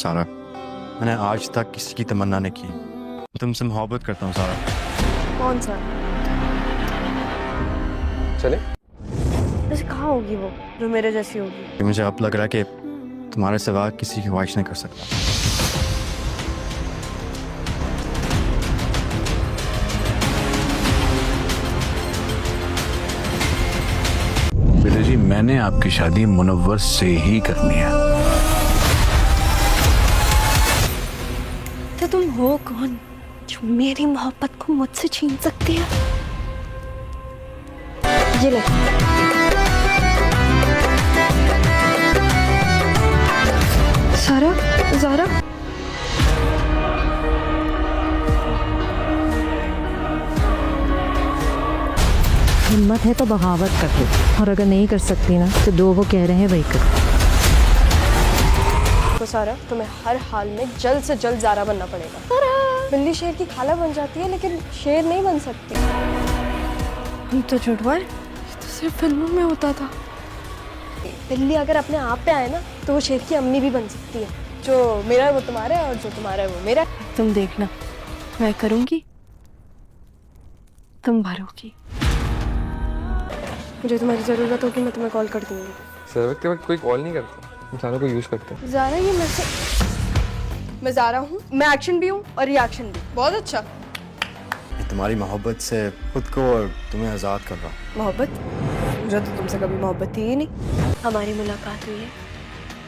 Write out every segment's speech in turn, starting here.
سارا، میں نے آج تک کسی کی تمنا نہیں کی، تم سے محبت کرتا ہوں سارا۔ کون سا؟ چلے ویسے کہاں ہوگی وہ جو میرے جیسی ہوگی؟ مجھے اب لگ رہا ہے کہ تمہارے سوا کسی کی خواہش نہیں کر سکتا۔ بیٹا جی، میں نے آپ کی شادی منور سے ہی کرنی ہے۔ تو تم ہو کون جو میری محبت کو مجھ سے چھین سکتی ہے؟ یہ لے سارا، زارا، ہمت ہے تو بغاوت کر دو، اور اگر نہیں کر سکتی نا تو دو وہ کہہ رہے ہیں وہی کر۔ تو سارا تمہیں ہر حال میں جلد سے جلد زارا بننا پڑے گا۔ بلی شیر کی خالہ بن جاتی ہے لیکن شیر نہیں بن سکتی۔ ہم تو جھوٹوار، یہ تو صرف فلموں میں ہوتا تھا۔ بلی اگر اپنے آپ پہ آئے نا تو وہ شیر کی امی بھی بن سکتی ہے۔ جو میرا ہے وہ تمہارا ہے اور جو تمہارا ہے وہ میرا ہے۔ تم دیکھنا، میں کروں گی، تم بھرو گی۔ مجھے تمہاری ضرورت ہوگی میں تمہیں کال کر دوں گی۔ ضرورت کے وقت کوئی کال نہیں کرتا، ہم سارا کو یوز کرتے ہیں۔ زارا، یہ میں زارا ہوں، میں ایکشن بھی ہوں اور ریاکشن بھی۔ بہت اچھا۔ یہ تمہاری محبت سے خود کو اور تمہیں آزاد کر رہا۔ محبت؟ مجھے تو تم سے کبھی محبت تھی ہی نہیں۔ ہماری ملاقات ہوئی ہے،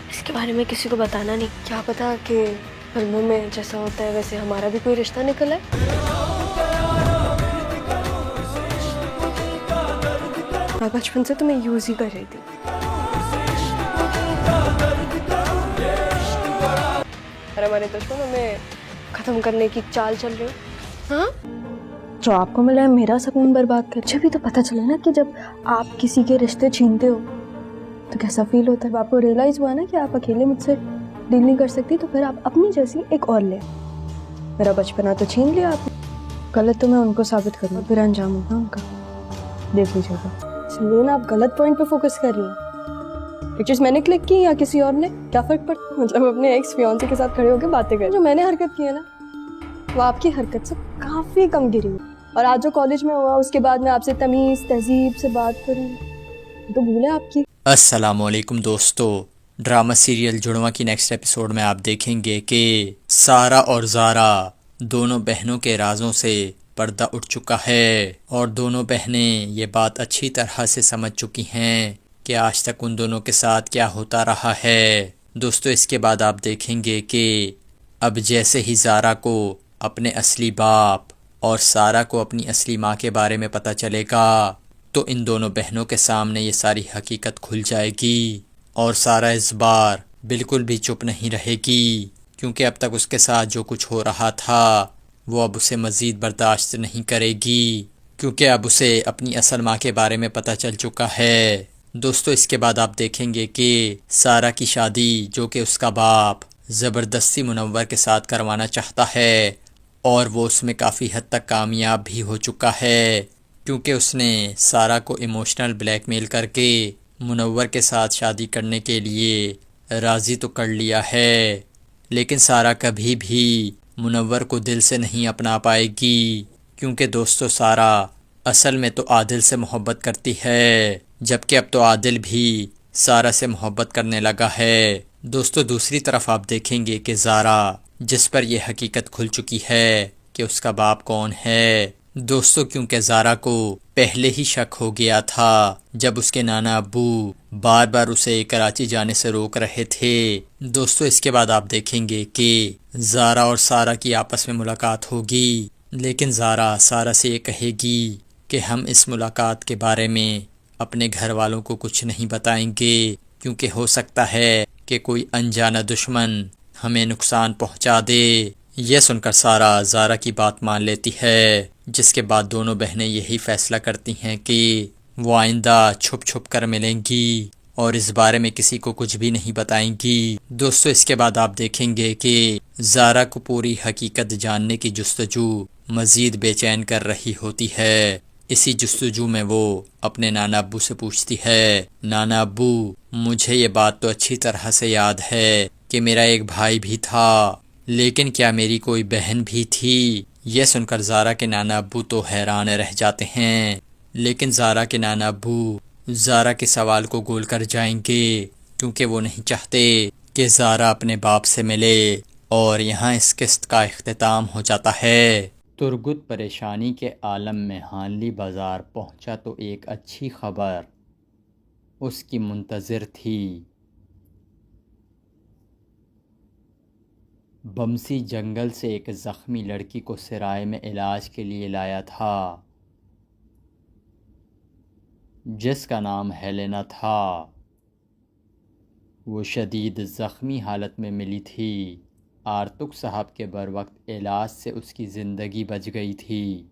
اس کے بارے میں کسی کو بتانا نہیں۔ کیا پتا کہ فلموں میں جیسا ہوتا ہے ویسے ہمارا بھی کوئی رشتہ نکلا ہے۔ میں بچپن سے تمہیں یوز ہی کر رہی تھی۔ اور ہمارے دشمن ہمیں ختم کرنے کی چال چل رہی ہے۔ ہاں، جو آپ کو ملا ہے میرا سکون برباد کر۔ مجھے بھی تو پتہ چلا نا کہ جب آپ کسی کے رشتے چھینتے ہو تو کیسا فیل ہوتا ہے۔ آپ کو ریئلائز ہوا نا کہ آپ اکیلے مجھ سے ڈیل نہیں کر سکتی، تو پھر آپ اپنی جیسی ایک اور لے۔ میرا بچپنا تو چھین لیا آپ نے، غلط تو میں ان کو ثابت کروں، پھر انجام ہوگا ان کا، دیکھ لیجیے گا۔ اس لیے نا آپ غلط پوائنٹ پہ فوکس کر رہی ہیں۔ پکچرز میں نے کلک کی یا کسی اور نے، کیا فرق پڑتا؟ مطلب اپنے ایکس فیانسی کے ساتھ کھڑے ہو کے باتیں کریں۔ جو میں نے حرکت کی ہے نا وہ آپ کی حرکت سے کافی کم گری ہے۔ اور آج جو کالج میں ہوا اس کے بعد میں آپ سے تمیز تہذیب سے بات کروں تو بھول ہے آپ کی۔ السلام علیکم دوستو، ڈرامہ سیریل جڑواں کی نیکسٹ ایپیسوڈ میں آپ دیکھیں گے کہ سارا اور زارا دونوں بہنوں کے رازوں سے پردہ اٹھ چکا ہے، اور دونوں بہنیں یہ بات اچھی طرح سے سمجھ چکی ہیں کہ آج تک ان دونوں کے ساتھ کیا ہوتا رہا ہے۔ دوستو اس کے بعد آپ دیکھیں گے کہ اب جیسے ہی زارا کو اپنے اصلی باپ اور سارا کو اپنی اصلی ماں کے بارے میں پتہ چلے گا تو ان دونوں بہنوں کے سامنے یہ ساری حقیقت کھل جائے گی، اور سارا اس بار بالکل بھی چپ نہیں رہے گی، کیونکہ اب تک اس کے ساتھ جو کچھ ہو رہا تھا وہ اب اسے مزید برداشت نہیں کرے گی، کیونکہ اب اسے اپنی اصل ماں کے بارے میں پتہ چل چکا ہے۔ دوستو اس کے بعد آپ دیکھیں گے کہ سارا کی شادی جو کہ اس کا باپ زبردستی منور کے ساتھ کروانا چاہتا ہے، اور وہ اس میں کافی حد تک کامیاب بھی ہو چکا ہے، کیونکہ اس نے سارا کو ایموشنل بلیک میل کر کے منور کے ساتھ شادی کرنے کے لیے راضی تو کر لیا ہے، لیکن سارا کبھی بھی منور کو دل سے نہیں اپنا پائے گی، کیونکہ دوستو سارا اصل میں تو عادل سے محبت کرتی ہے، جبکہ اب تو عادل بھی سارا سے محبت کرنے لگا ہے۔ دوستو دوسری طرف آپ دیکھیں گے کہ زارا جس پر یہ حقیقت کھل چکی ہے کہ اس کا باپ کون ہے، دوستو کیونکہ زارا کو پہلے ہی شک ہو گیا تھا جب اس کے نانا ابو بار بار اسے کراچی جانے سے روک رہے تھے۔ دوستو اس کے بعد آپ دیکھیں گے کہ زارا اور سارا کی آپس میں ملاقات ہوگی، لیکن زارا سارا سے یہ کہے گی کہ ہم اس ملاقات کے بارے میں اپنے گھر والوں کو کچھ نہیں بتائیں گے، کیونکہ ہو سکتا ہے کہ کوئی انجانا دشمن ہمیں نقصان پہنچا دے۔ یہ سن کر سارا زارا کی بات مان لیتی ہے، جس کے بعد دونوں بہنیں یہی فیصلہ کرتی ہیں کہ وہ آئندہ چھپ چھپ کر ملیں گی اور اس بارے میں کسی کو کچھ بھی نہیں بتائیں گی۔ دوستو اس کے بعد آپ دیکھیں گے کہ زارا کو پوری حقیقت جاننے کی جستجو مزید بے چین کر رہی ہوتی ہے۔ اسی جستجو میں وہ اپنے نانا ابو سے پوچھتی ہے، نانا ابو مجھے یہ بات تو اچھی طرح سے یاد ہے کہ میرا ایک بھائی بھی تھا، لیکن کیا میری کوئی بہن بھی تھی؟ یہ سن کر زارا کے نانا ابو تو حیران رہ جاتے ہیں، لیکن زارا کے نانا ابو زارا کے سوال کو گول کر جائیں گے، کیونکہ وہ نہیں چاہتے کہ زارا اپنے باپ سے ملے۔ اور یہاں اس قسط کا اختتام ہو جاتا ہے۔ ترگت پریشانی کے عالم میں ہانلی بازار پہنچا تو ایک اچھی خبر اس کی منتظر تھی۔ بمسی جنگل سے ایک زخمی لڑکی کو سرائے میں علاج کے لیے لایا تھا، جس کا نام ہیلینا تھا۔ وہ شدید زخمی حالت میں ملی تھی۔ آرتک صاحب کے بروقت علاج سے اس کی زندگی بچ گئی تھی۔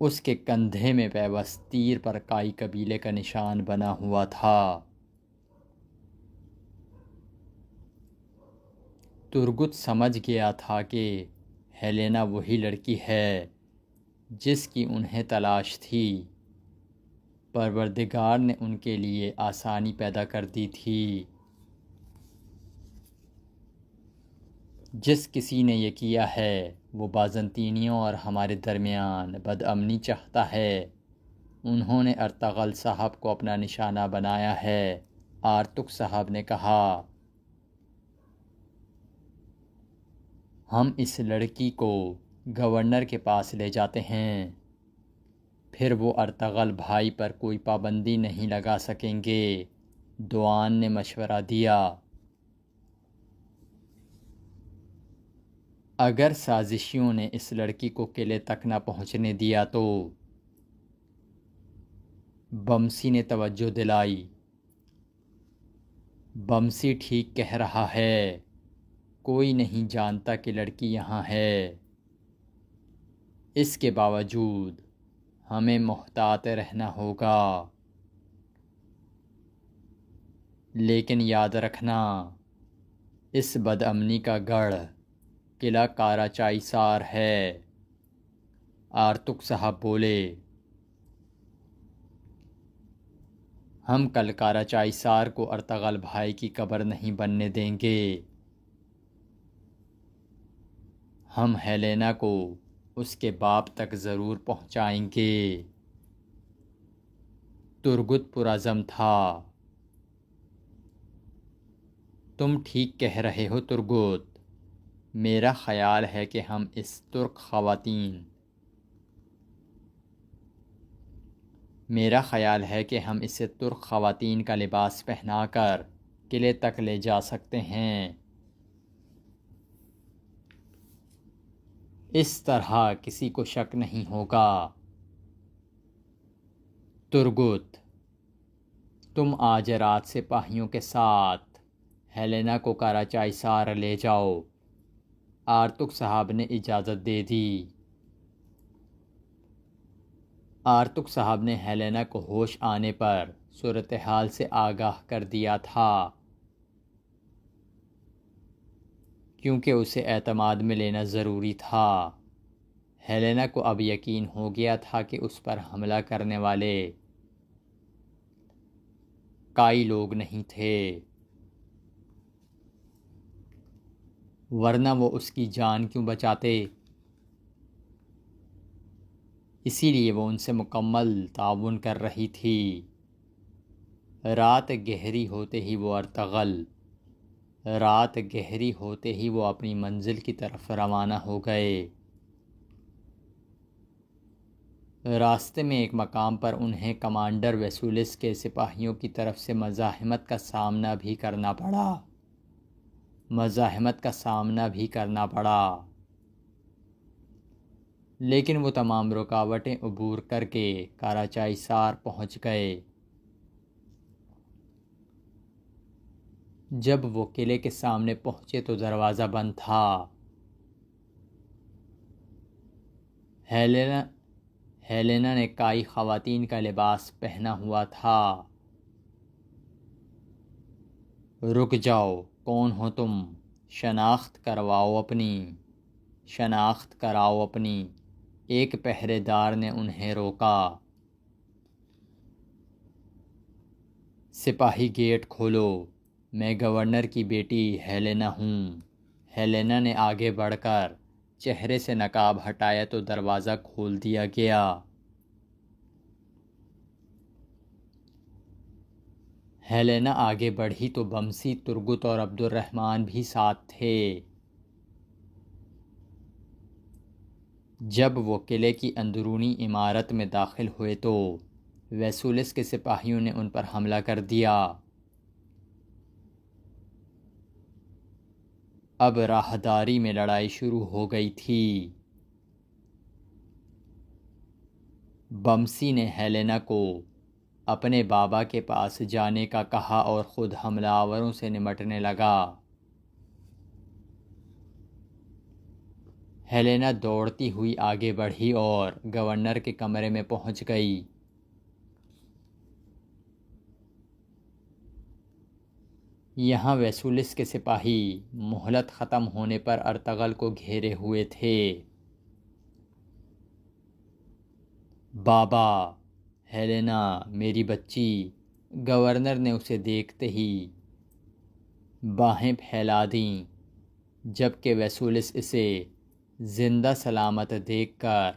اس کے کندھے میں پیوست تیر پر کائی قبیلے کا نشان بنا ہوا تھا۔ ترگت سمجھ گیا تھا کہ ہیلینا وہی لڑکی ہے جس کی انہیں تلاش تھی۔ پروردگار نے ان کے لیے آسانی پیدا کر دی تھی۔ جس کسی نے یہ کیا ہے وہ بازنطینیوں اور ہمارے درمیان بدامنی چاہتا ہے۔ انہوں نے ارطغرل صاحب کو اپنا نشانہ بنایا ہے۔ آرتک صاحب نے کہا، ہم اس لڑکی کو گورنر کے پاس لے جاتے ہیں، پھر وہ ارطغرل بھائی پر کوئی پابندی نہیں لگا سکیں گے۔ دوان نے مشورہ دیا، اگر سازشیوں نے اس لڑکی کو قلعے تک نہ پہنچنے دیا تو؟ بمسی نے توجہ دلائی، بمسی ٹھیک کہہ رہا ہے، کوئی نہیں جانتا کہ لڑکی یہاں ہے۔ اس کے باوجود ہمیں محتاط رہنا ہوگا، لیکن یاد رکھنا اس بدامنی کا گڑھ قلعہ کاراچائی سار ہے۔ آرتک صاحب بولے، ہم کل کاراچائی سار کو ارطغرل بھائی کی قبر نہیں بننے دیں گے۔ ہم ہیلینا کو اس کے باپ تک ضرور پہنچائیں گے۔ ترگت پرعزم تھا۔ تم ٹھیک کہہ رہے ہو ترگت، میرا خیال ہے کہ ہم اس اسے ترک خواتین کا لباس پہنا کر قلعے تک لے جا سکتے ہیں۔ اس طرح کسی کو شک نہیں ہوگا۔ ترگت، تم آج رات سپاہیوں کے ساتھ ہیلینا کو کاراچائی سار لے جاؤ۔ آرتک صاحب نے اجازت دے دی۔ آرتک صاحب نے ہیلینا کو ہوش آنے پر صورتحال سے آگاہ کر دیا تھا، کیونکہ اسے اعتماد میں لینا ضروری تھا۔ ہیلینا کو اب یقین ہو گیا تھا کہ اس پر حملہ کرنے والے کائی لوگ نہیں تھے، ورنہ وہ اس کی جان کیوں بچاتے؟ اسی لیے وہ ان سے مکمل تعاون کر رہی تھی۔ رات گہری ہوتے ہی وہ اپنی منزل کی طرف روانہ ہو گئے۔ راستے میں ایک مقام پر انہیں کمانڈر ویسولس کے سپاہیوں کی طرف سے مزاحمت کا سامنا بھی کرنا پڑا، لیکن وہ تمام رکاوٹیں عبور کر کے کاراچائی سار پہنچ گئے۔ جب وہ قلعے کے سامنے پہنچے تو دروازہ بند تھا۔ ہیلینا نے کائی خواتین کا لباس پہنا ہوا تھا۔ رک جاؤ، کون ہو تم؟ شناخت کراؤ اپنی۔ ایک پہرے دار نے انہیں روکا۔ سپاہی گیٹ کھولو، میں گورنر کی بیٹی ہیلینا ہوں۔ ہیلینا نے آگے بڑھ کر چہرے سے نقاب ہٹایا تو دروازہ کھول دیا گیا۔ ہیلینا آگے بڑھی تو بمسی، ترگت اور عبد الرحمن بھی ساتھ تھے۔ جب وہ قلعے کی اندرونی عمارت میں داخل ہوئے تو ویسولس کے سپاہیوں نے ان پر حملہ کر دیا۔ اب راہداری میں لڑائی شروع ہو گئی تھی۔ بمسی نے ہیلینا کو اپنے بابا کے پاس جانے کا کہا اور خود حملہ آوروں سے نمٹنے لگا۔ ہیلینا دوڑتی ہوئی آگے بڑھی اور گورنر کے کمرے میں پہنچ گئی۔ یہاں ویسولس کے سپاہی مہلت ختم ہونے پر ارطغرل کو گھیرے ہوئے تھے۔ بابا، ہیلینا میری بچی، گورنر نے اسے دیکھتے ہی باہیں پھیلا دیں، جبکہ ویسولس اسے زندہ سلامت دیکھ کر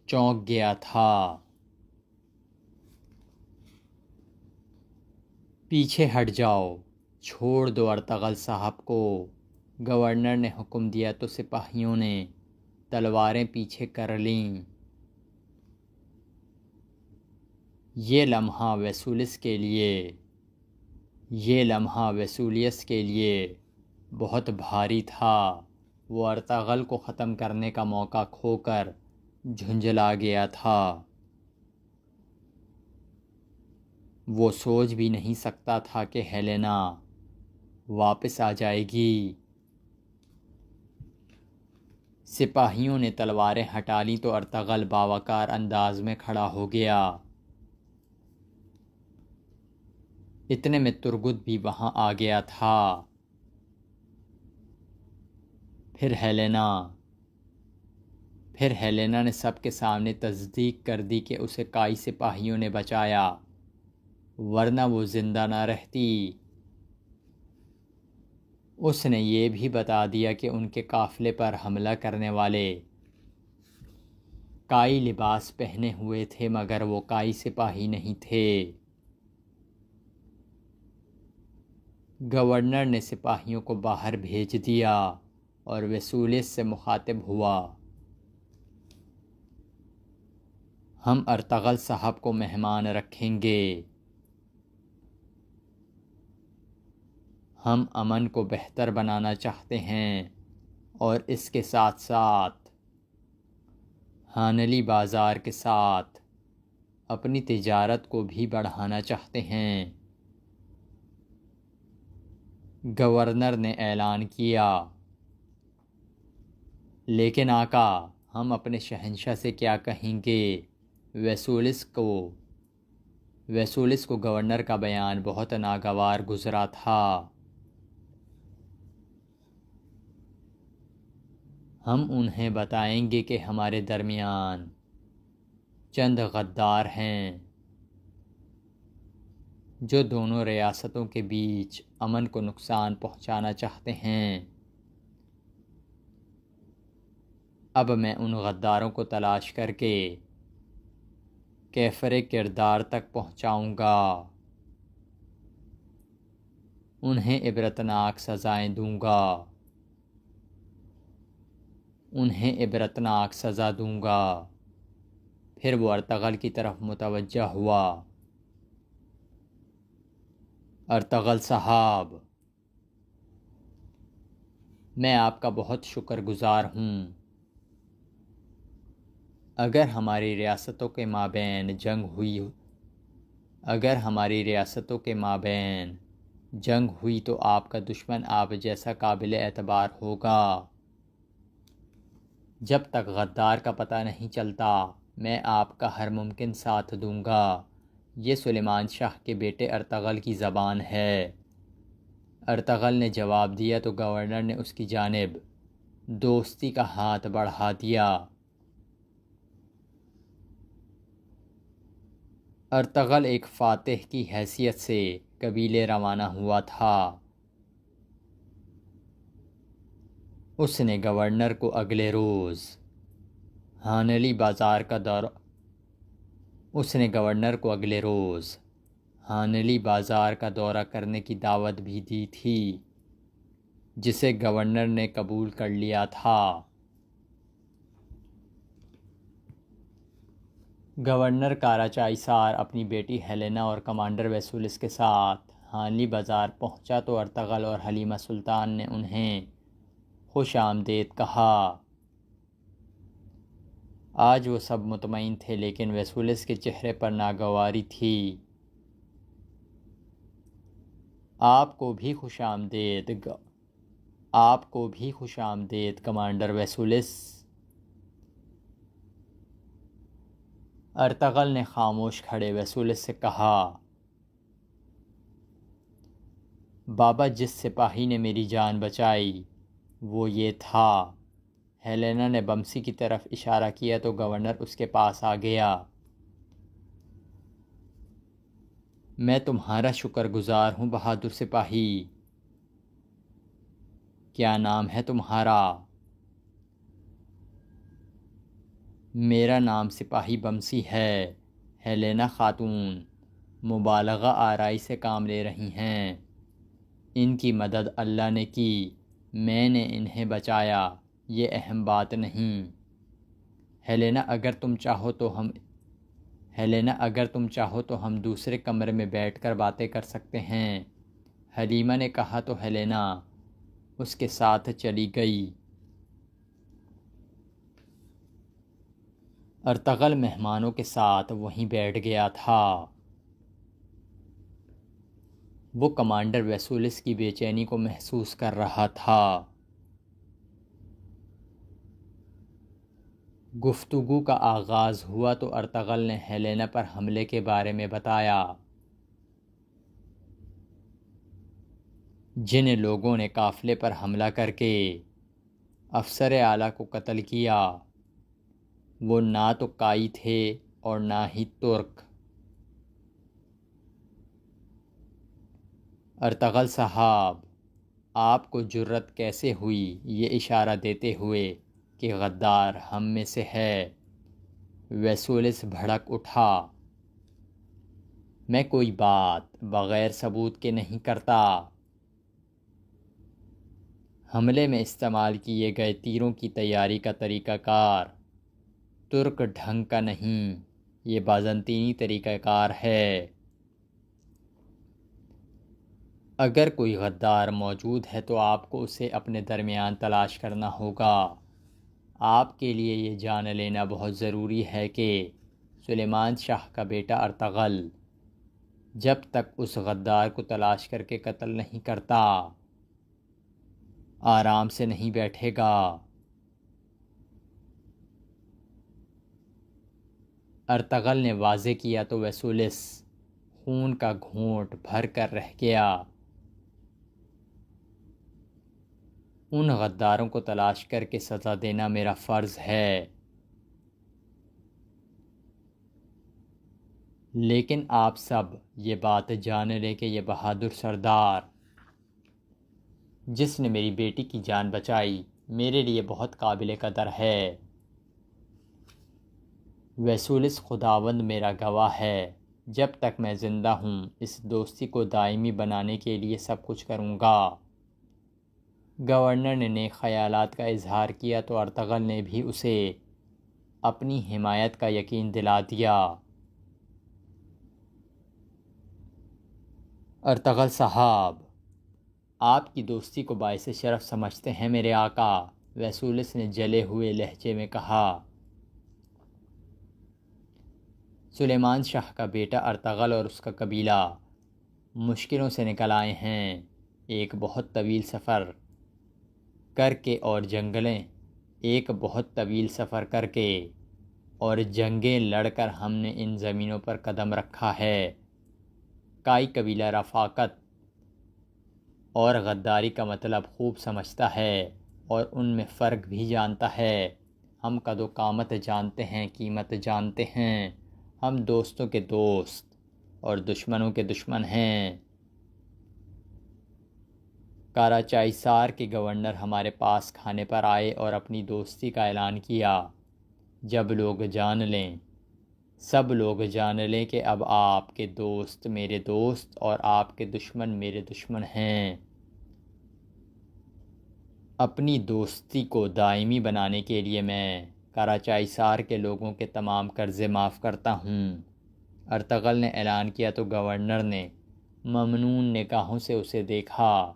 چونک گیا تھا۔ پیچھے ہٹ جاؤ، چھوڑ دو ارطغرل صاحب کو، گورنر نے حکم دیا تو سپاہیوں نے تلواریں پیچھے کر لیں۔ یہ لمحہ ویسولیس کے لیے بہت بھاری تھا۔ وہ ارطغرل کو ختم کرنے کا موقع کھو کر جھنجھلا گیا تھا۔ وہ سوچ بھی نہیں سکتا تھا کہ ہیلینا واپس آ جائے گی۔ سپاہیوں نے تلواریں ہٹا لیں تو ارطغرل باوقار انداز میں کھڑا ہو گیا۔ اتنے میں ترگت بھی وہاں آ گیا تھا۔ پھر ہیلینا نے سب کے سامنے تصدیق کر دی کہ اسے کائی سپاہیوں نے بچایا، ورنہ وہ زندہ نہ رہتی۔ اس نے یہ بھی بتا دیا کہ ان کے قافلے پر حملہ کرنے والے کائی لباس پہنے ہوئے تھے، مگر وہ کائی سپاہی نہیں تھے۔ گورنر نے سپاہیوں کو باہر بھیج دیا اور ویسولس سے مخاطب ہوا۔ ہم ارطغرل صاحب کو مہمان رکھیں گے۔ ہم امن کو بہتر بنانا چاہتے ہیں اور اس کے ساتھ ساتھ ہانلی بازار کے ساتھ اپنی تجارت کو بھی بڑھانا چاہتے ہیں۔ گورنر نے اعلان کیا۔ لیکن آقا، ہم اپنے شہنشاہ سے کیا کہیں گے؟ ویسولس کو گورنر کا بیان بہت ناگوار گزرا تھا۔ ہم انہیں بتائیں گے کہ ہمارے درمیان چند غدار ہیں جو دونوں ریاستوں کے بیچ امن کو نقصان پہنچانا چاہتے ہیں۔ اب میں ان غداروں کو تلاش کر کے کیفر کردار تک پہنچاؤں گا، انہیں عبرتناک سزائیں دوں گا۔ پھر وہ ارطغرل کی طرف متوجہ ہوا۔ ارطغرل صاحب، میں آپ کا بہت شکر گزار ہوں۔ اگر ہماری ریاستوں کے مابین جنگ ہوئی تو آپ کا دشمن آپ جیسا قابل اعتبار ہوگا۔ جب تک غدار کا پتہ نہیں چلتا میں آپ کا ہر ممکن ساتھ دوں گا۔ یہ سلیمان شاہ کے بیٹے ارطغرل کی زبان ہے۔ ارطغرل نے جواب دیا تو گورنر نے اس کی جانب دوستی کا ہاتھ بڑھا دیا۔ ارطغرل ایک فاتح کی حیثیت سے قبیلے روانہ ہوا تھا۔ اس نے گورنر کو اگلے روز ہانلی بازار کا دورہ کرنے کی دعوت بھی دی تھی، جسے گورنر نے قبول کر لیا تھا۔ گورنر کاراچائیسار اپنی بیٹی ہیلینا اور کمانڈر ویسولس کے ساتھ ہانلی بازار پہنچا تو ارطغرل اور حلیمہ سلطان نے انہیں خوش آمدید کہا۔ آج وہ سب مطمئن تھے، لیکن ویسولس کے چہرے پر ناگواری تھی۔ آپ کو بھی خوش آمدید کمانڈر ویسولس۔ ارطغرل نے خاموش کھڑے ویسولس سے کہا، بابا، جس سپاہی نے میری جان بچائی وہ یہ تھا۔ ہیلینا نے بمسی کی طرف اشارہ کیا تو گورنر اس کے پاس آ گیا۔ میں تمہارا شکر گزار ہوں بہادر سپاہی۔ کیا نام ہے تمہارا؟ میرا نام سپاہی بمسی ہے۔ ہیلینا خاتون مبالغہ آرائی سے کام لے رہی ہیں۔ ان کی مدد اللہ نے کی، میں نے انہیں بچایا، یہ اہم بات نہیں۔ ہیلینا اگر تم چاہو تو ہم دوسرے کمرے میں بیٹھ کر باتیں کر سکتے ہیں، حلیمہ نے کہا تو ہیلینا اس کے ساتھ چلی گئی۔ ارطغرل مہمانوں کے ساتھ وہیں بیٹھ گیا تھا۔ وہ کمانڈر ویسولس کی بے چینی کو محسوس کر رہا تھا۔ گفتگو کا آغاز ہوا تو ارطغرل نے ہیلینا پر حملے کے بارے میں بتایا۔ جن لوگوں نے قافلے پر حملہ کر کے افسر اعلیٰ کو قتل کیا وہ نہ تو کائی تھے اور نہ ہی ترک۔ ارطغرل صاحب، آپ کو جرأت کیسے ہوئی؟ یہ اشارہ دیتے ہوئے کہ غدار ہم میں سے ہے۔ ویسولس بھڑک اٹھا، میں کوئی بات بغیر ثبوت کے نہیں کرتا۔ حملے میں استعمال کیے گئے تیروں کی تیاری کا طریقہ کار ترک ڈھنگ کا نہیں، یہ بازنطینی طریقہ کار ہے۔ اگر کوئی غدار موجود ہے تو آپ کو اسے اپنے درمیان تلاش کرنا ہوگا۔ آپ کے لیے یہ جان لینا بہت ضروری ہے کہ سلیمان شاہ کا بیٹا ارطغرل جب تک اس غدار کو تلاش کر کے قتل نہیں کرتا آرام سے نہیں بیٹھے گا۔ ارطغرل نے واضح کیا تو ویسولس خون کا گھونٹ بھر کر رہ گیا۔ ان غداروں کو تلاش کر کے سزا دینا میرا فرض ہے، لیکن آپ سب یہ بات جان لیں کہ یہ بہادر سردار جس نے میری بیٹی کی جان بچائی میرے لیے بہت قابل قدر ہے۔ ویسولس خداوند میرا گواہ ہے، جب تک میں زندہ ہوں اس دوستی کو دائمی بنانے کے لیے سب کچھ کروں گا۔ گورنر نے نیک خیالات کا اظہار کیا تو ارطغرل نے بھی اسے اپنی حمایت کا یقین دلا دیا۔ ارطغرل صاحب، آپ کی دوستی کو باعث شرف سمجھتے ہیں میرے آقا، ویسولس نے جلے ہوئے لہجے میں کہا۔ سلیمان شاہ کا بیٹا ارطغرل اور اس کا قبیلہ مشکلوں سے نکل آئے ہیں، ایک بہت طویل سفر کر کے اور جنگیں لڑ کر ہم نے ان زمینوں پر قدم رکھا ہے۔ کائی قبیلہ رفاقت اور غداری کا مطلب خوب سمجھتا ہے اور ان میں فرق بھی جانتا ہے۔ ہم قد و قامت جانتے ہیں، قیمت جانتے ہیں، ہم دوستوں کے دوست اور دشمنوں کے دشمن ہیں۔ کراچائی سار کے گورنر ہمارے پاس کھانے پر آئے اور اپنی دوستی کا اعلان کیا۔ جب لوگ جان لیں، سب لوگ جان لیں کہ اب آپ کے دوست میرے دوست اور آپ کے دشمن میرے دشمن ہیں۔ اپنی دوستی کو دائمی بنانے کے لیے میں کراچائی سار کے لوگوں کے تمام قرضے معاف کرتا ہوں۔ ارطغرل نے اعلان کیا تو گورنر نے ممنون نگاہوں سے اسے دیکھا،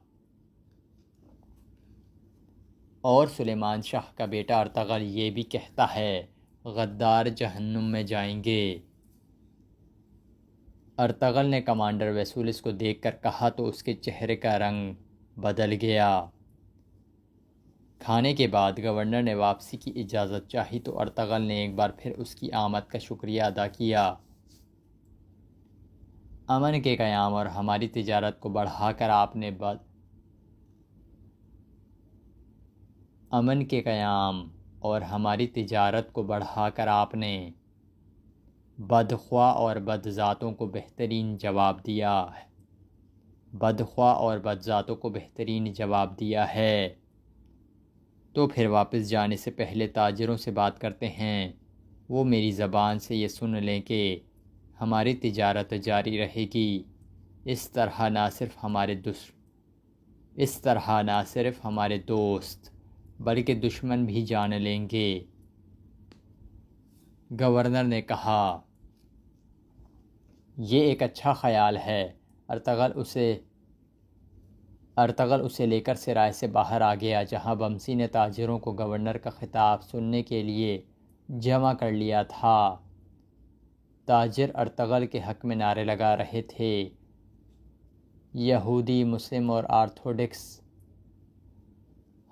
اور سلیمان شاہ کا بیٹا ارطغرل یہ بھی کہتا ہے غدار جہنم میں جائیں گے۔ ارطغرل نے کمانڈر ویسولس کو دیکھ کر کہا تو اس کے چہرے کا رنگ بدل گیا۔ کھانے کے بعد گورنر نے واپسی کی اجازت چاہی تو ارطغرل نے ایک بار پھر اس کی آمد کا شکریہ ادا کیا۔ امن کے قیام اور ہماری تجارت کو بڑھا کر آپ نے بدخواہ اور بدذاتوں کو بہترین جواب دیا ہے۔ تو پھر واپس جانے سے پہلے تاجروں سے بات کرتے ہیں، وہ میری زبان سے یہ سن لیں کہ ہماری تجارت جاری رہے گی۔ اس طرح نہ صرف ہمارے دوست بلکہ دشمن بھی جان لیں گے۔ گورنر نے کہا، یہ ایک اچھا خیال ہے۔ ارطغرل اسے لے کر سرائے سے باہر آ گیا، جہاں بمسی نے تاجروں کو گورنر کا خطاب سننے کے لیے جمع کر لیا تھا۔ تاجر ارطغرل کے حق میں نعرے لگا رہے تھے، یہودی، مسلم اور آرتھوڈکس،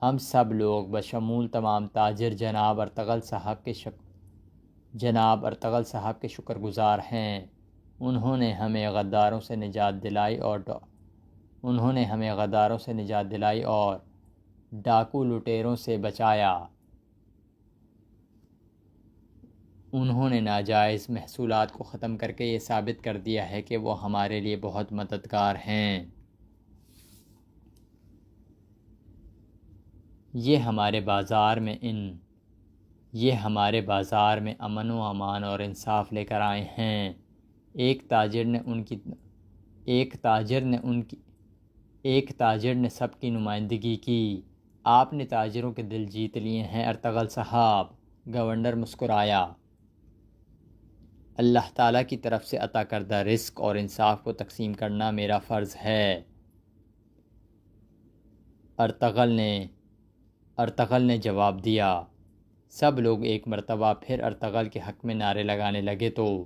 ہم سب لوگ بشمول تمام تاجر جناب ارطغرل صاحب کے شکر گزار ہیں۔ انہوں نے ہمیں غداروں سے نجات دلائی اور ڈاکو لٹیروں سے بچایا۔ انہوں نے ناجائز محصولات کو ختم کر کے یہ ثابت کر دیا ہے کہ وہ ہمارے لیے بہت مددگار ہیں۔ یہ ہمارے بازار میں امن و امان اور انصاف لے کر آئے ہیں۔ ایک تاجر نے سب کی نمائندگی کی۔ آپ نے تاجروں کے دل جیت لیے ہیں ارطغرل صاحب۔ گورنر مسکرایا۔ اللہ تعالیٰ کی طرف سے عطا کردہ رزق اور انصاف کو تقسیم کرنا میرا فرض ہے۔ ارطغرل نے جواب دیا۔ سب لوگ ایک مرتبہ پھر ارطغرل کے حق میں نعرے لگانے لگے تو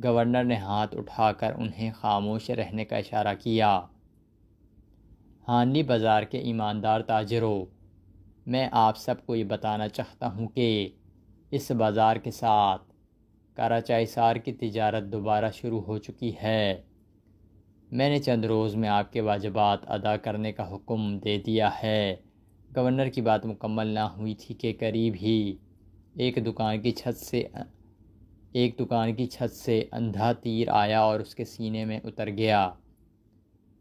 گورنر نے ہاتھ اٹھا کر انہیں خاموش رہنے کا اشارہ کیا۔ ہانلی بازار کے ایماندار تاجروں، میں آپ سب کو یہ بتانا چاہتا ہوں کہ اس بازار کے ساتھ کراچائی سار کی تجارت دوبارہ شروع ہو چکی ہے۔ میں نے چند روز میں آپ کے واجبات ادا کرنے کا حکم دے دیا ہے۔ گورنر کی بات مکمل نہ ہوئی تھی کہ قریب ہی ایک دکان کی چھت سے اندھا تیر آیا اور اس کے سینے میں اتر گیا۔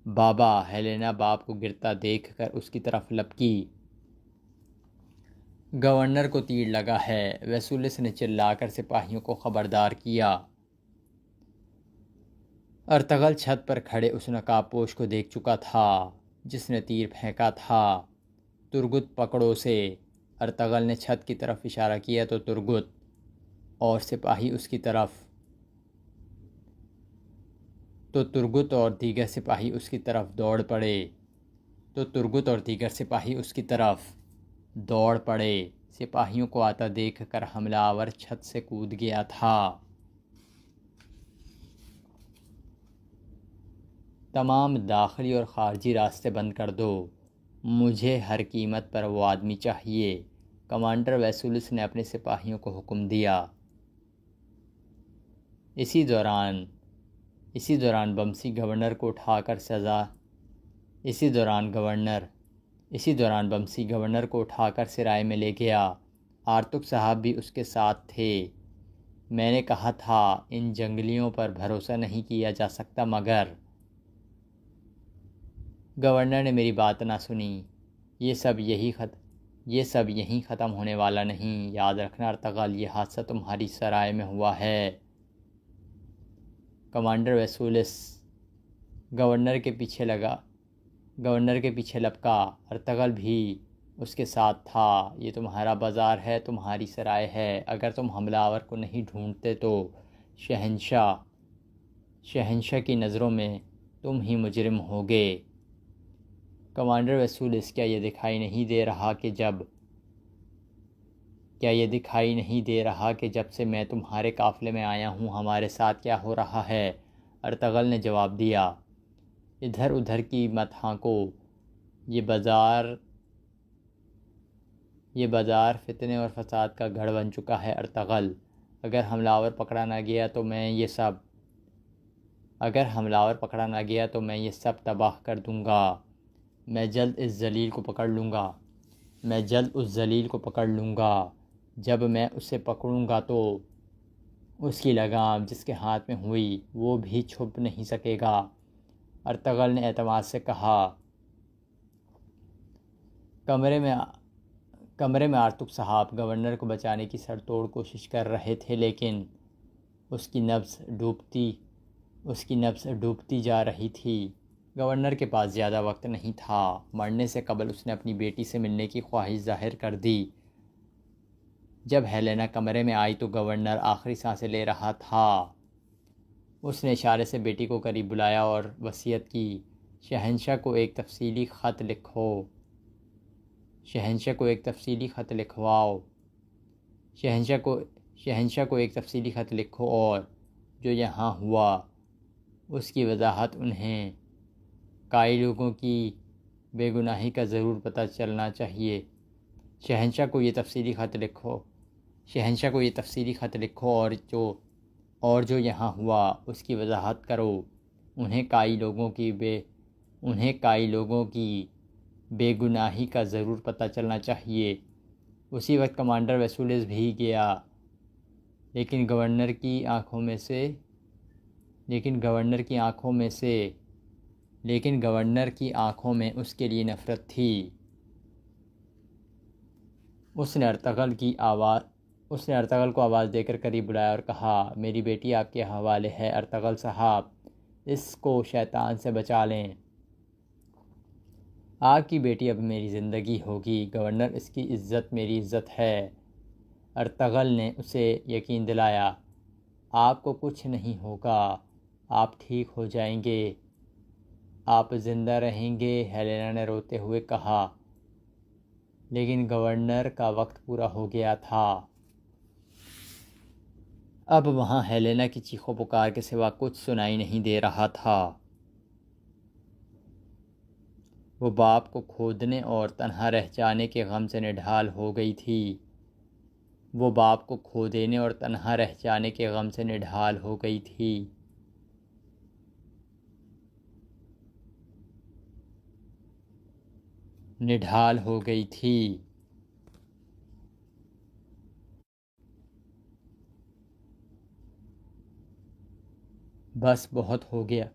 بابا، ہیلینا باپ کو گرتا دیکھ کر اس کی طرف لپکی۔ گورنر کو تیر لگا ہے، ویسولس نے چلا کر سپاہیوں کو خبردار کیا۔ ارطغرل چھت پر کھڑے اس نقاب پوش کو دیکھ چکا تھا جس نے تیر پھینکا تھا۔ ترگت پکڑو سے، ارطغرل نے چھت کی طرف اشارہ کیا تو ترگت اور دیگر سپاہی اس کی طرف دوڑ پڑے۔ سپاہیوں کو آتا دیکھ کر حملہ آور چھت سے کود گیا تھا۔ تمام داخلی اور خارجی راستے بند کر دو، مجھے ہر قیمت پر وہ آدمی چاہیے، کمانڈر ویسولس نے اپنے سپاہیوں کو حکم دیا۔ اسی دوران بمسی گورنر کو اٹھا کر سرائے میں لے گیا۔ آرتک صاحب بھی اس کے ساتھ تھے۔ میں نے کہا تھا ان جنگلیوں پر بھروسہ نہیں کیا جا سکتا، گورنر نے میری بات نہ سنی. یہ سب یہیں ختم ہونے والا نہیں. یاد رکھنا ارطغرل، یہ حادثہ تمہاری سرائے میں ہوا ہے. کمانڈر ویسولس گورنر کے پیچھے لپکا. ارطغرل بھی اس کے ساتھ تھا. یہ تمہارا بازار ہے، تمہاری سرائے ہے. اگر تم حملہ آور کو نہیں ڈھونڈتے تو شہنشاہ کی نظروں میں تم ہی مجرم ہوگے. کمانڈر ویسولس، کیا یہ دکھائی نہیں دے رہا کہ جب سے میں تمہارے قافلے میں آیا ہوں ہمارے ساتھ کیا ہو رہا ہے؟ ارطغرل نے جواب دیا. ادھر ادھر کی مت ہانکو. یہ بازار فتنے اور فساد کا گڑھ بن چکا ہے ارطغرل. اگر حملہ آور پکڑا نہ گیا تو میں یہ سب تباہ کر دوں گا. میں جلد اس ذلیل کو پکڑ لوں گا. جب میں اسے پکڑوں گا تو اس کی لگام جس کے ہاتھ میں ہوئی وہ بھی چھپ نہیں سکے گا. ارطغرل نے اعتماد سے کہا. کمرے میں آرتک صاحب گورنر کو بچانے کی سر توڑ کوشش کر رہے تھے، لیکن اس کی نبض ڈوبتی جا رہی تھی. گورنر کے پاس زیادہ وقت نہیں تھا. مرنے سے قبل اس نے اپنی بیٹی سے ملنے کی خواہش ظاہر کر دی. جب ہیلینا کمرے میں آئی تو گورنر آخری سانسیں لے رہا تھا. اس نے اشارے سے بیٹی کو قریب بلایا اور وصیت کی. شہنشاہ کو ایک تفصیلی خط لکھواؤ. شہنشاہ کو ایک تفصیلی خط لکھو اور جو یہاں ہوا اس کی وضاحت انہیں کائی لوگوں کی بے گناہی کا ضرور پتہ چلنا چاہیے. شہنشاہ کو یہ تفصیلی خط لکھو اور جو یہاں ہوا اس کی وضاحت کرو. انہیں کائی لوگوں کی بے گناہی کا ضرور پتہ چلنا چاہیے. اسی وقت کمانڈر ویسولس بھی گیا، لیکن گورنر کی آنکھوں میں اس کے لیے نفرت تھی. اس نے ارطغرل کو آواز دے کر قریب بلایا اور کہا. میری بیٹی آپ کے حوالے ہے ارطغرل صاحب، اس کو شیطان سے بچا لیں. آپ کی بیٹی اب میری زندگی ہوگی گورنر، اس کی عزت میری عزت ہے. ارطغرل نے اسے یقین دلایا. آپ کو کچھ نہیں ہوگا، آپ ٹھیک ہو جائیں گے، آپ زندہ رہیں گے، ہیلینا نے روتے ہوئے کہا. لیکن گورنر کا وقت پورا ہو گیا تھا. اب وہاں ہیلینا کی چیخ و پکار کے سوا کچھ سنائی نہیں دے رہا تھا. وہ باپ کو کھونے اور تنہا رہ جانے کے غم سے نڈھال ہو گئی تھی. بس بہت ہو گیا.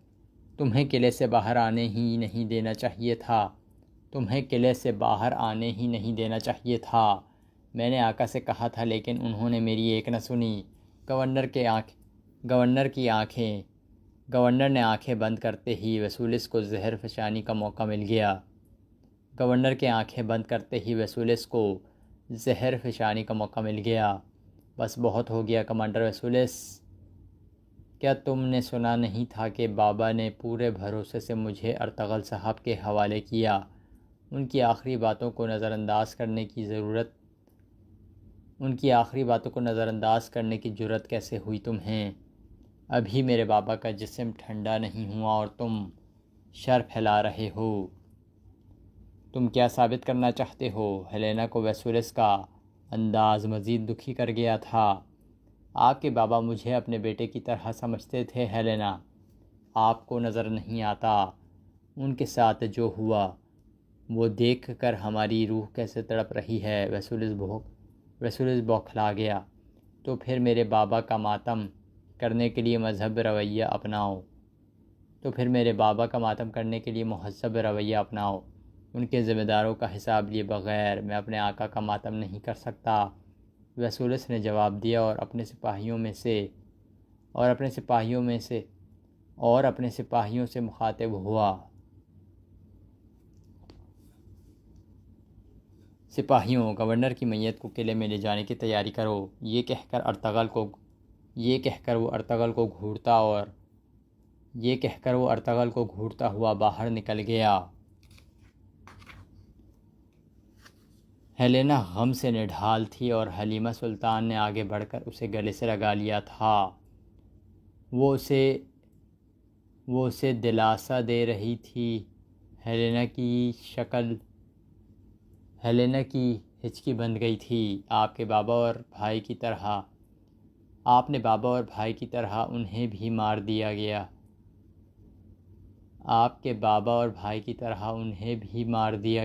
تمہیں قلعے سے باہر آنے ہی نہیں دینا چاہیے تھا. میں نے آقا سے کہا تھا لیکن انہوں نے میری ایک نہ سنی. گورنر نے آنکھیں بند کرتے ہی ویسولس کو زہر فشانی کا موقع مل گیا. بس بہت ہو گیا کمانڈر ویسولس. کیا تم نے سنا نہیں تھا کہ بابا نے پورے بھروسے سے مجھے ارطغرل صاحب کے حوالے کیا؟ ان کی آخری باتوں کو نظر انداز کرنے کی جرأت کیسے ہوئی تمہیں؟ ابھی میرے بابا کا جسم ٹھنڈا نہیں ہوا اور تم شر پھیلا رہے ہو. تم کیا ثابت کرنا چاہتے ہو؟ ہیلینا کو ویسولس کا انداز مزید دکھی کر گیا تھا. آپ کے بابا مجھے اپنے بیٹے کی طرح سمجھتے تھے ہیلینا. آپ کو نظر نہیں آتا ان کے ساتھ جو ہوا وہ دیکھ کر ہماری روح کیسے تڑپ رہی ہے. ویسولس بوکھلا گیا. تو پھر میرے بابا کا ماتم کرنے کے لیے مذہب رویہ اپناؤ. تو پھر میرے بابا کا ماتم کرنے کے لیے مہذب رویہ اپناؤ. ان کے ذمہ داروں کا حساب لیے بغیر میں اپنے آقا کا ماتم نہیں کر سکتا. ویسولس نے جواب دیا اور اپنے سپاہیوں سے مخاطب ہوا. سپاہیوں، گورنر کی میت کو قلعے میں لے جانے کی تیاری کرو. یہ کہہ کر وہ ارطغرل کو گھورتا ہوا باہر نکل گیا. ہیلینا غم سے نڈھال تھی اور حلیمہ سلطان نے آگے بڑھ کر اسے گلے سے لگا لیا تھا. وہ اسے دلاسا دے رہی تھی. ہیلینا کی ہچکی بند گئی تھی. آپ نے بابا اور بھائی کی طرح انہیں بھی مار دیا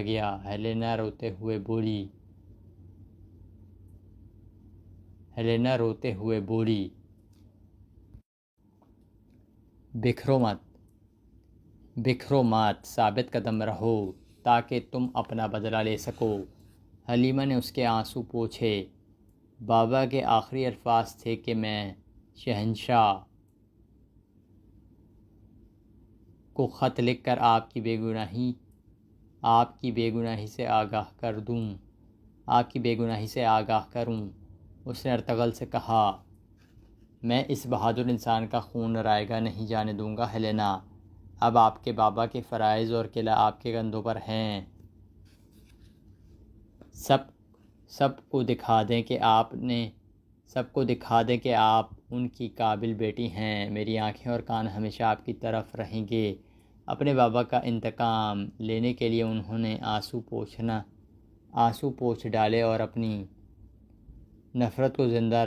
گیا. ہیلینا روتے ہوئے بولی بکھرو مت، ثابت قدم رہو تاکہ تم اپنا بدلہ لے سکو. حلیمہ نے اس کے آنسو پوچھے. بابا کے آخری الفاظ تھے کہ میں شہنشاہ کو خط لکھ کر آپ کی بے گناہی سے آگاہ کروں. اس نے ارطغرل سے کہا، میں اس بہادر انسان کا خون رائیگاں نہیں جانے دوں گا. ہیلینا، اب آپ کے بابا کے فرائض اور قلعہ آپ کے کندھوں پر ہیں. سب کو دکھا دیں کہ آپ ان کی قابل بیٹی ہیں. میری آنکھیں اور کان ہمیشہ آپ کی طرف رہیں گے. اپنے بابا کا انتقام لینے کے لیے انہوں نے آنسو پوچھ ڈالے اور اپنی نفرت کو زندہ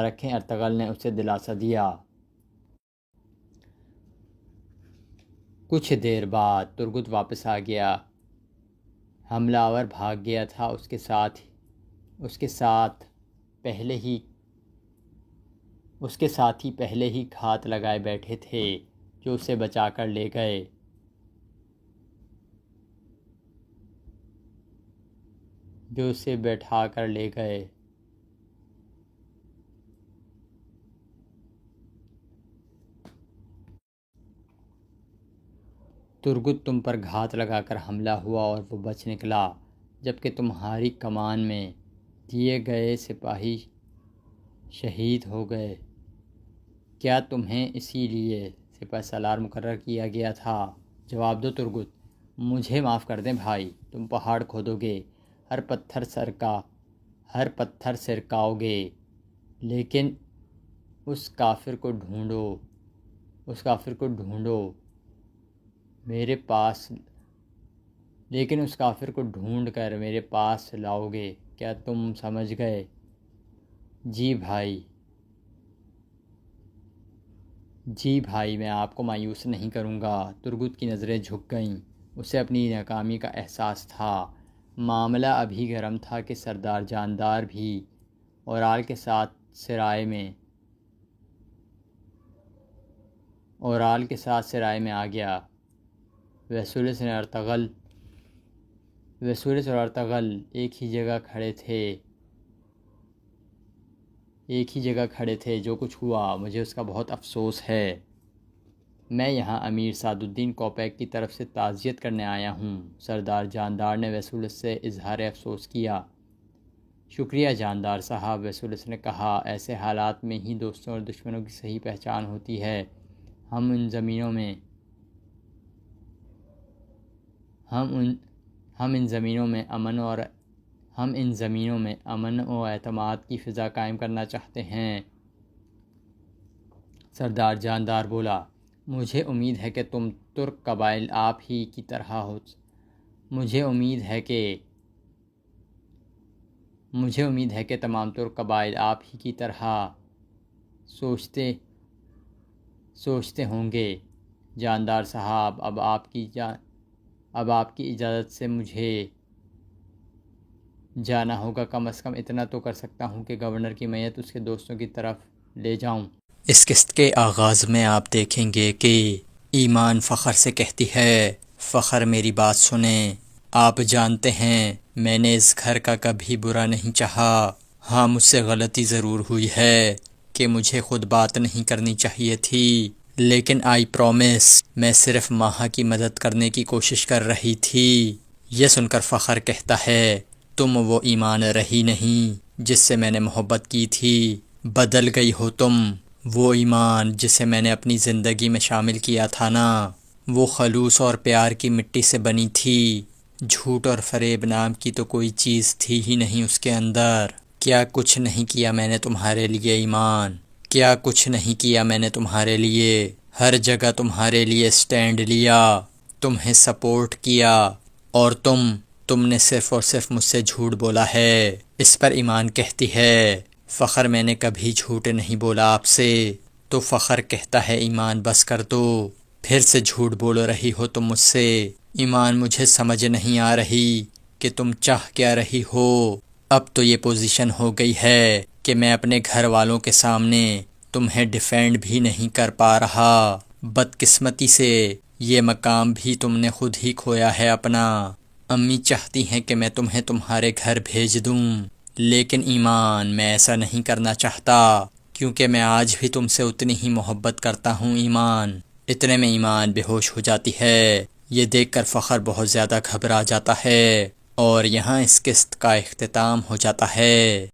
رکھیں. ارطغرل نے اسے دلاسا دیا. کچھ دیر بعد ترگت واپس آ گیا. حملہ آور بھاگ گیا تھا. اس کے ساتھی پہلے ہی گھات لگائے بیٹھے تھے جو اسے بچا کر لے گئے. بیٹھا کر لے گئے. ترگت تم پر گھات لگا کر حملہ ہوا اور وہ بچ نکلا، جبکہ تمہاری کمان میں دیے گئے سپاہی شہید ہو گئے. کیا تمہیں اسی لیے سپہ سالار مقرر کیا گیا تھا؟ جواب دو ترگت. مجھے معاف کر دیں بھائی. تم پہاڑ کھودو گے، ہر پتھر سرکاؤ گے، لیکن اس کافر کو ڈھونڈ کر میرے پاس لاؤ گے. کیا تم سمجھ گئے؟ جی بھائی، میں آپ کو مایوس نہیں کروں گا. ترگت کی نظریں جھک گئیں. اسے اپنی ناکامی کا احساس تھا. معاملہ ابھی گرم تھا کہ سردار جاندار بھی اورال کے ساتھ سرائے میں آ گیا. ویسولس اور ارطغرل ایک ہی جگہ کھڑے تھے. جو کچھ ہوا مجھے اس کا بہت افسوس ہے. میں یہاں امیر سعد الدین کوپیک کی طرف سے تعزیت کرنے آیا ہوں. سردار جاندار نے ویسولس سے اظہار افسوس کیا. شکریہ جاندار صاحب، ویسولس نے کہا. ایسے حالات میں ہی دوستوں اور دشمنوں کی صحیح پہچان ہوتی ہے. ہم ان زمینوں میں امن و اعتماد کی فضا قائم کرنا چاہتے ہیں. سردار جاندار بولا. مجھے امید ہے کہ تم ترک قبائل آپ ہی کی طرح تمام ترک قبائل آپ ہی کی طرح سوچتے ہوں گے. جاندار صاحب، اب آپ کی اجازت سے مجھے جانا ہوگا. کم از کم اتنا تو کر سکتا ہوں کہ گورنر کی میت اس کے دوستوں کی طرف لے جاؤں. اس قسط کے آغاز میں آپ دیکھیں گے کہ ایمان فخر سے کہتی ہے، فخر میری بات سنیں، آپ جانتے ہیں میں نے اس گھر کا کبھی برا نہیں چاہا، ہاں مجھ سے غلطی ضرور ہوئی ہے کہ مجھے خود بات نہیں کرنی چاہیے تھی، لیکن آئی پرومس میں صرف ماہا کی مدد کرنے کی کوشش کر رہی تھی۔ یہ سن کر فخر کہتا ہے، تم وہ ایمان رہی نہیں جس سے میں نے محبت کی تھی، بدل گئی ہو تم، وہ ایمان جسے میں نے اپنی زندگی میں شامل کیا تھا نا، وہ خلوص اور پیار کی مٹی سے بنی تھی، جھوٹ اور فریب نام کی تو کوئی چیز تھی ہی نہیں اس کے اندر۔ کیا کچھ نہیں کیا میں نے تمہارے لیے ایمان، کیا کچھ نہیں کیا میں نے تمہارے لیے، ہر جگہ تمہارے لیے سٹینڈ لیا، تمہیں سپورٹ کیا، اور تم نے صرف اور صرف مجھ سے جھوٹ بولا ہے۔ اس پر ایمان کہتی ہے، فخر میں نے کبھی جھوٹ نہیں بولا آپ سے، تو فخر کہتا ہے، ایمان بس کر دو، پھر سے جھوٹ بول رہی ہو تم مجھ سے، ایمان مجھے سمجھ نہیں آ رہی کہ تم چاہ کیا رہی ہو۔ اب تو یہ پوزیشن ہو گئی ہے کہ میں اپنے گھر والوں کے سامنے تمہیں ڈیفینڈ بھی نہیں کر پا رہا، بدقسمتی سے یہ مقام بھی تم نے خود ہی کھویا ہے اپنا۔ امی چاہتی ہیں کہ میں تمہیں تمہارے گھر بھیج دوں، لیکن ایمان میں ایسا نہیں کرنا چاہتا، کیونکہ میں آج بھی تم سے اتنی ہی محبت کرتا ہوں ایمان۔ اتنے میں ایمان بے ہوش ہو جاتی ہے۔ یہ دیکھ کر فخر بہت زیادہ گھبرا جاتا ہے، اور یہاں اس قسط کا اختتام ہو جاتا ہے۔